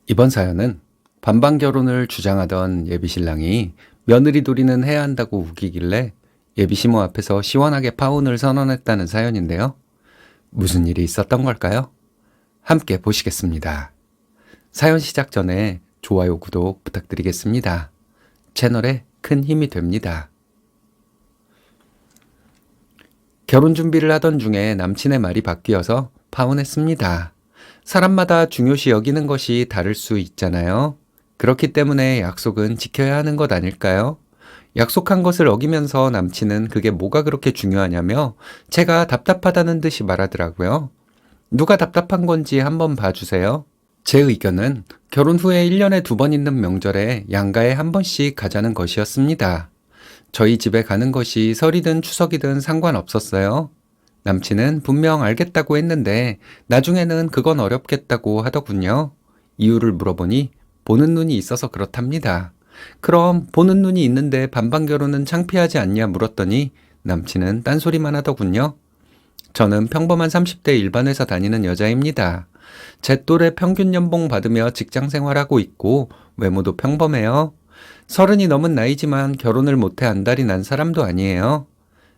이번 사연은 반반 결혼을 주장하던 예비신랑이 며느리 도리는 해야 한다고 우기길래 예비시모 앞에서 시원하게 파혼을 선언했다는 사연인데요. 무슨 일이 있었던 걸까요? 함께 보시겠습니다. 사연 시작 전에 좋아요, 구독 부탁드리겠습니다. 채널에 큰 힘이 됩니다. 결혼 준비를 하던 중에 남친의 말이 바뀌어서 파혼했습니다. 사람마다 중요시 여기는 것이 다를 수 있잖아요. 그렇기 때문에 약속은 지켜야 하는 것 아닐까요? 약속한 것을 어기면서 남친은 그게 뭐가 그렇게 중요하냐며 제가 답답하다는 듯이 말하더라고요. 누가 답답한 건지 한번 봐주세요. 제 의견은 결혼 후에 1년에 2번 있는 명절에 양가에 한 번씩 가자는 것이었습니다. 저희 집에 가는 것이 설이든 추석이든 상관없었어요. 남친은 분명 알겠다고 했는데 나중에는 그건 어렵겠다고 하더군요. 이유를 물어보니 보는 눈이 있어서 그렇답니다. 그럼 보는 눈이 있는데 반반 결혼은 창피하지 않냐 물었더니 남친은 딴소리만 하더군요. 저는 평범한 30대 일반 회사 다니는 여자입니다. 제 또래 평균 연봉 받으며 직장 생활하고 있고 외모도 평범해요. 30이 넘은 나이지만 결혼을 못해 안달이 난 사람도 아니에요.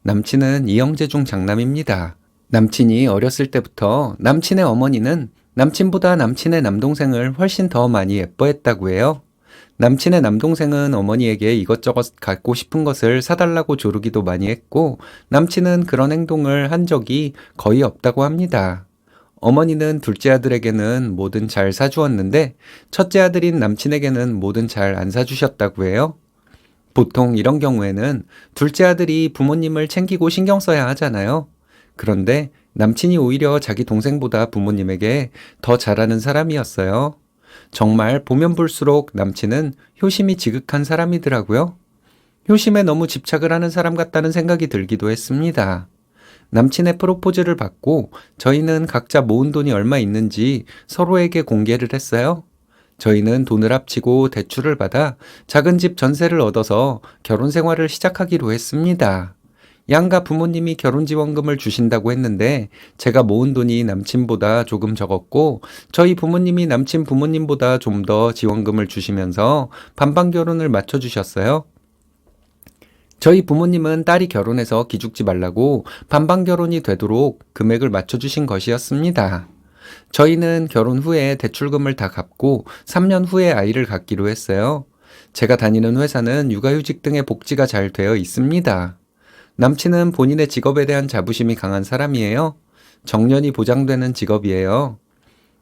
남친은 이형제 중 장남입니다. 남친이 어렸을 때부터 남친의 어머니는 남친보다 남친의 남동생을 훨씬 더 많이 예뻐했다고 해요. 남친의 남동생은 어머니에게 이것저것 갖고 싶은 것을 사달라고 조르기도 많이 했고 남친은 그런 행동을 한 적이 거의 없다고 합니다. 어머니는 둘째 아들에게는 뭐든 잘 사주었는데 첫째 아들인 남친에게는 뭐든 잘 안 사주셨다고 해요. 보통 이런 경우에는 둘째 아들이 부모님을 챙기고 신경 써야 하잖아요. 그런데 남친이 오히려 자기 동생보다 부모님에게 더 잘하는 사람이었어요. 정말 보면 볼수록 남친은 효심이 지극한 사람이더라고요. 효심에 너무 집착을 하는 사람 같다는 생각이 들기도 했습니다. 남친의 프로포즈를 받고 저희는 각자 모은 돈이 얼마 있는지 서로에게 공개를 했어요. 저희는 돈을 합치고 대출을 받아 작은 집 전세를 얻어서 결혼 생활을 시작하기로 했습니다. 양가 부모님이 결혼지원금을 주신다고 했는데 제가 모은 돈이 남친보다 조금 적었고 저희 부모님이 남친 부모님보다 좀 더 지원금을 주시면서 반반 결혼을 맞춰주셨어요. 저희 부모님은 딸이 결혼해서 기죽지 말라고 반반 결혼이 되도록 금액을 맞춰주신 것이었습니다. 저희는 결혼 후에 대출금을 다 갚고 3년 후에 아이를 갖기로 했어요. 제가 다니는 회사는 육아휴직 등의 복지가 잘 되어 있습니다. 남친은 본인의 직업에 대한 자부심이 강한 사람이에요. 정년이 보장되는 직업이에요.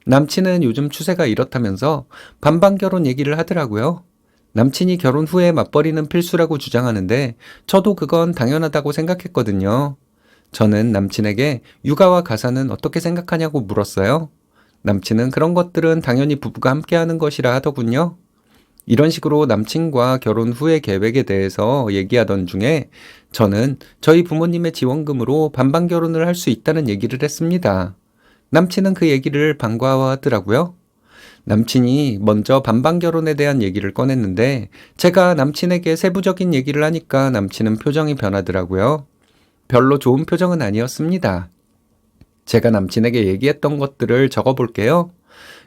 남친은 요즘 추세가 이렇다면서 반반 결혼 얘기를 하더라고요. 남친이 결혼 후에 맞벌이는 필수라고 주장하는데 저도 그건 당연하다고 생각했거든요. 저는 남친에게 육아와 가사는 어떻게 생각하냐고 물었어요. 남친은 그런 것들은 당연히 부부가 함께하는 것이라 하더군요. 이런 식으로 남친과 결혼 후의 계획에 대해서 얘기하던 중에 저는 저희 부모님의 지원금으로 반반 결혼을 할 수 있다는 얘기를 했습니다. 남친은 그 얘기를 반가워하더라고요. 남친이 먼저 반반 결혼에 대한 얘기를 꺼냈는데 제가 남친에게 세부적인 얘기를 하니까 남친은 표정이 변하더라고요. 별로 좋은 표정은 아니었습니다. 제가 남친에게 얘기했던 것들을 적어볼게요.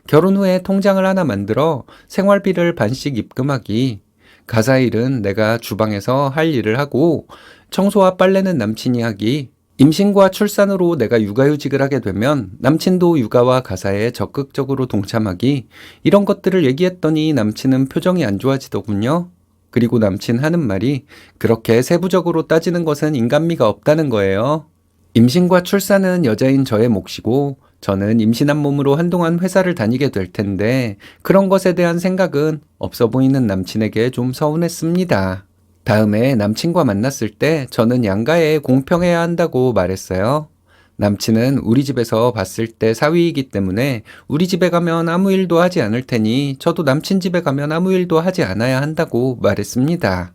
결혼 후에 통장을 하나 만들어 생활비를 반씩 입금하기. 가사일은 내가 주방에서 할 일을 하고 청소와 빨래는 남친이 하기. 임신과 출산으로 내가 육아휴직을 하게 되면 남친도 육아와 가사에 적극적으로 동참하기. 이런 것들을 얘기했더니 남친은 표정이 안 좋아지더군요. 그리고 남친 하는 말이 그렇게 세부적으로 따지는 것은 인간미가 없다는 거예요. 임신과 출산은 여자인 저의 몫이고 저는 임신한 몸으로 한동안 회사를 다니게 될 텐데 그런 것에 대한 생각은 없어 보이는 남친에게 좀 서운했습니다. 다음에 남친과 만났을 때 저는 양가에 공평해야 한다고 말했어요. 남친은 우리 집에서 봤을 때 사위이기 때문에 우리 집에 가면 아무 일도 하지 않을 테니 저도 남친 집에 가면 아무 일도 하지 않아야 한다고 말했습니다.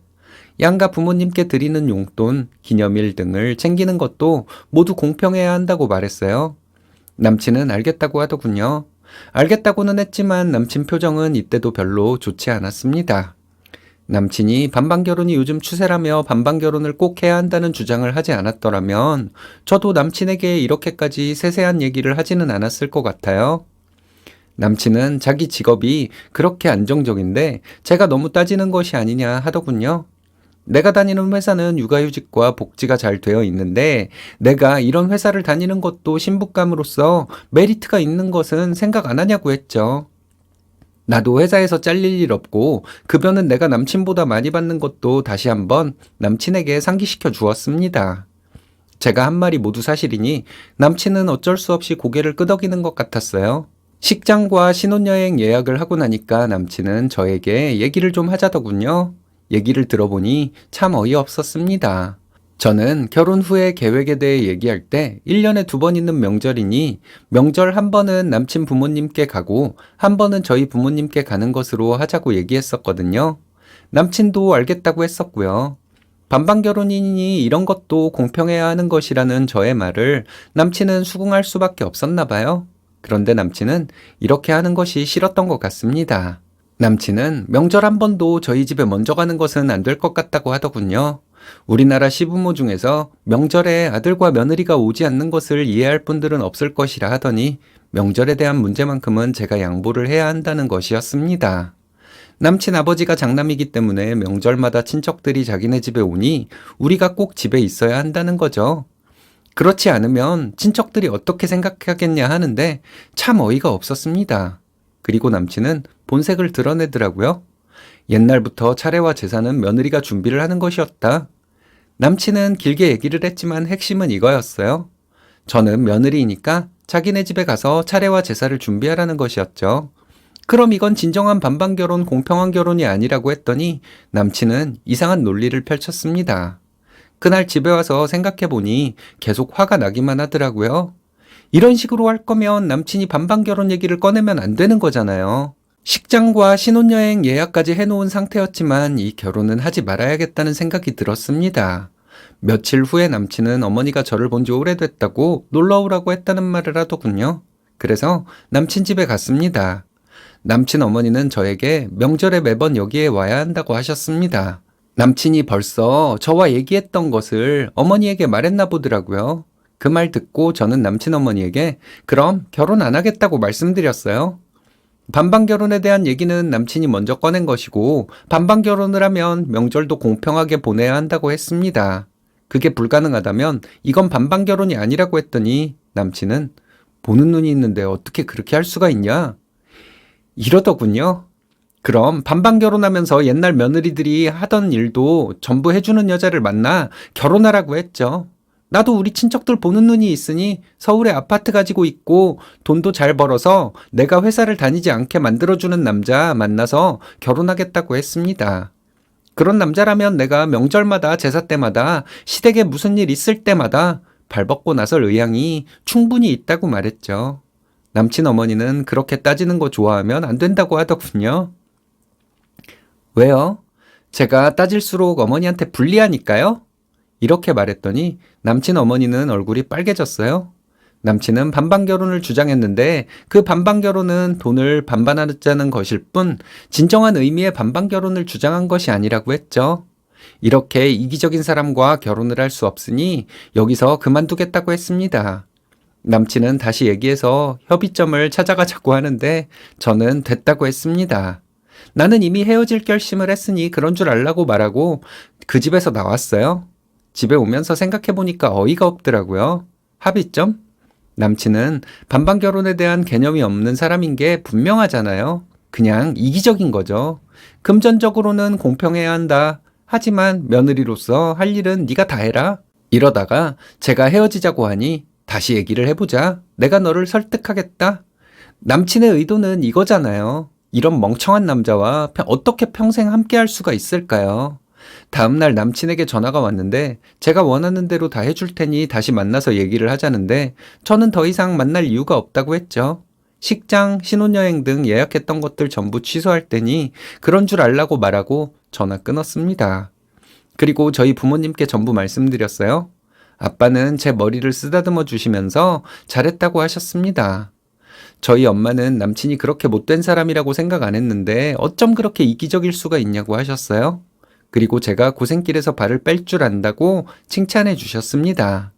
양가 부모님께 드리는 용돈, 기념일 등을 챙기는 것도 모두 공평해야 한다고 말했어요. 남친은 알겠다고 하더군요. 알겠다고는 했지만 남친 표정은 이때도 별로 좋지 않았습니다. 남친이 반반 결혼이 요즘 추세라며 반반 결혼을 꼭 해야 한다는 주장을 하지 않았더라면 저도 남친에게 이렇게까지 세세한 얘기를 하지는 않았을 것 같아요. 남친은 자기 직업이 그렇게 안정적인데 제가 너무 따지는 것이 아니냐 하더군요. 내가 다니는 회사는 육아휴직과 복지가 잘 되어 있는데 내가 이런 회사를 다니는 것도 신부감으로서 메리트가 있는 것은 생각 안 하냐고 했죠. 나도 회사에서 잘릴 일 없고 급여는 내가 남친보다 많이 받는 것도 다시 한번 남친에게 상기시켜 주었습니다. 제가 한 말이 모두 사실이니 남친은 어쩔 수 없이 고개를 끄덕이는 것 같았어요. 식장과 신혼여행 예약을 하고 나니까 남친은 저에게 얘기를 좀 하자더군요. 얘기를 들어보니 참 어이없었습니다. 저는 결혼 후의 계획에 대해 얘기할 때 1년에 2번 있는 명절이니 명절 한 번은 남친 부모님께 가고 한 번은 저희 부모님께 가는 것으로 하자고 얘기했었거든요. 남친도 알겠다고 했었고요. 반반 결혼이니 이런 것도 공평해야 하는 것이라는 저의 말을 남친은 수긍할 수밖에 없었나 봐요. 그런데 남친은 이렇게 하는 것이 싫었던 것 같습니다. 남친은 명절 한 번도 저희 집에 먼저 가는 것은 안 될 것 같다고 하더군요. 우리나라 시부모 중에서 명절에 아들과 며느리가 오지 않는 것을 이해할 분들은 없을 것이라 하더니 명절에 대한 문제만큼은 제가 양보를 해야 한다는 것이었습니다. 남친 아버지가 장남이기 때문에 명절마다 친척들이 자기네 집에 오니 우리가 꼭 집에 있어야 한다는 거죠. 그렇지 않으면 친척들이 어떻게 생각하겠냐 하는데 참 어이가 없었습니다. 그리고 남친은 본색을 드러내더라고요. 옛날부터 차례와 제사는 며느리가 준비를 하는 것이었다. 남친은 길게 얘기를 했지만 핵심은 이거였어요. 저는 며느리이니까 자기네 집에 가서 차례와 제사를 준비하라는 것이었죠. 그럼 이건 진정한 반반 결혼, 공평한 결혼이 아니라고 했더니 남친은 이상한 논리를 펼쳤습니다. 그날 집에 와서 생각해보니 계속 화가 나기만 하더라고요. 이런 식으로 할 거면 남친이 반반 결혼 얘기를 꺼내면 안 되는 거잖아요. 식장과 신혼여행 예약까지 해놓은 상태였지만 이 결혼은 하지 말아야겠다는 생각이 들었습니다. 며칠 후에 남친은 어머니가 저를 본 지 오래됐다고 놀러 오라고 했다는 말을 하더군요. 그래서 남친 집에 갔습니다. 남친 어머니는 저에게 명절에 매번 여기에 와야 한다고 하셨습니다. 남친이 벌써 저와 얘기했던 것을 어머니에게 말했나 보더라고요. 그 말 듣고 저는 남친 어머니에게 그럼 결혼 안 하겠다고 말씀드렸어요. 반반 결혼에 대한 얘기는 남친이 먼저 꺼낸 것이고 반반 결혼을 하면 명절도 공평하게 보내야 한다고 했습니다. 그게 불가능하다면 이건 반반 결혼이 아니라고 했더니 남친은 보는 눈이 있는데 어떻게 그렇게 할 수가 있냐? 이러더군요. 그럼 반반 결혼하면서 옛날 며느리들이 하던 일도 전부 해주는 여자를 만나 결혼하라고 했죠. 나도 우리 친척들 보는 눈이 있으니 서울에 아파트 가지고 있고 돈도 잘 벌어서 내가 회사를 다니지 않게 만들어주는 남자 만나서 결혼하겠다고 했습니다. 그런 남자라면 내가 명절마다 제사 때마다 시댁에 무슨 일 있을 때마다 발벗고 나설 의향이 충분히 있다고 말했죠. 남친 어머니는 그렇게 따지는 거 좋아하면 안 된다고 하더군요. 왜요? 제가 따질수록 어머니한테 불리하니까요? 이렇게 말했더니 남친 어머니는 얼굴이 빨개졌어요. 남친은 반반 결혼을 주장했는데 그 반반 결혼은 돈을 반반하자는 것일 뿐 진정한 의미의 반반 결혼을 주장한 것이 아니라고 했죠. 이렇게 이기적인 사람과 결혼을 할 수 없으니 여기서 그만두겠다고 했습니다. 남친은 다시 얘기해서 협의점을 찾아가자고 하는데 저는 됐다고 했습니다. 나는 이미 헤어질 결심을 했으니 그런 줄 알라고 말하고 그 집에서 나왔어요. 집에 오면서 생각해보니까 어이가 없더라고요. 합의점? 남친은 반반 결혼에 대한 개념이 없는 사람인 게 분명하잖아요. 그냥 이기적인 거죠. 금전적으로는 공평해야 한다. 하지만 며느리로서 할 일은 네가 다 해라. 이러다가 제가 헤어지자고 하니 다시 얘기를 해보자. 내가 너를 설득하겠다. 남친의 의도는 이거잖아요. 이런 멍청한 남자와 어떻게 평생 함께 할 수가 있을까요? 다음날 남친에게 전화가 왔는데 제가 원하는 대로 다 해줄 테니 다시 만나서 얘기를 하자는데 저는 더 이상 만날 이유가 없다고 했죠. 식장, 신혼여행 등 예약했던 것들 전부 취소할 테니 그런 줄 알라고 말하고 전화 끊었습니다. 그리고 저희 부모님께 전부 말씀드렸어요. 아빠는 제 머리를 쓰다듬어 주시면서 잘했다고 하셨습니다. 저희 엄마는 남친이 그렇게 못된 사람이라고 생각 안 했는데 어쩜 그렇게 이기적일 수가 있냐고 하셨어요. 그리고 제가 고생길에서 발을 뺄 줄 안다고 칭찬해 주셨습니다.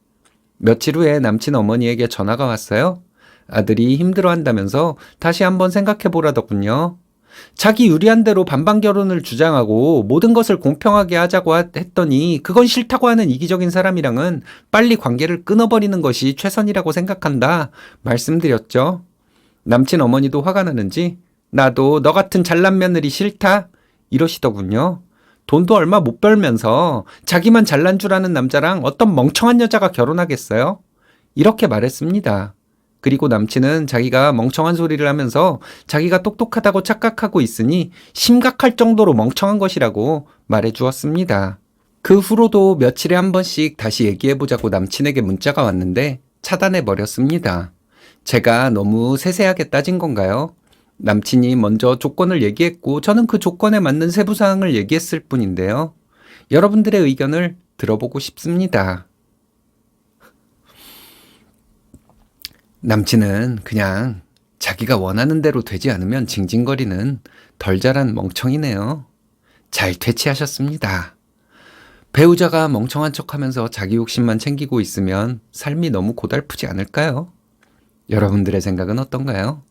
며칠 후에 남친 어머니에게 전화가 왔어요. 아들이 힘들어한다면서 다시 한번 생각해보라더군요. 자기 유리한 대로 반반 결혼을 주장하고 모든 것을 공평하게 하자고 했더니 그건 싫다고 하는 이기적인 사람이랑은 빨리 관계를 끊어버리는 것이 최선이라고 생각한다 말씀드렸죠. 남친 어머니도 화가 나는지 나도 너 같은 잘난 며느리 싫다 이러시더군요. 돈도 얼마 못 벌면서 자기만 잘난 줄 아는 남자랑 어떤 멍청한 여자가 결혼하겠어요? 이렇게 말했습니다. 그리고 남친은 자기가 멍청한 소리를 하면서 자기가 똑똑하다고 착각하고 있으니 심각할 정도로 멍청한 것이라고 말해 주었습니다. 그 후로도 며칠에 한 번씩 다시 얘기해보자고 남친에게 문자가 왔는데 차단해 버렸습니다. 제가 너무 세세하게 따진 건가요? 남친이 먼저 조건을 얘기했고 저는 그 조건에 맞는 세부 사항을 얘기했을 뿐인데요. 여러분들의 의견을 들어보고 싶습니다. 남친은 그냥 자기가 원하는 대로 되지 않으면 징징거리는 덜 자란 멍청이네요. 잘 퇴치하셨습니다. 배우자가 멍청한 척하면서 자기 욕심만 챙기고 있으면 삶이 너무 고달프지 않을까요? 여러분들의 생각은 어떤가요?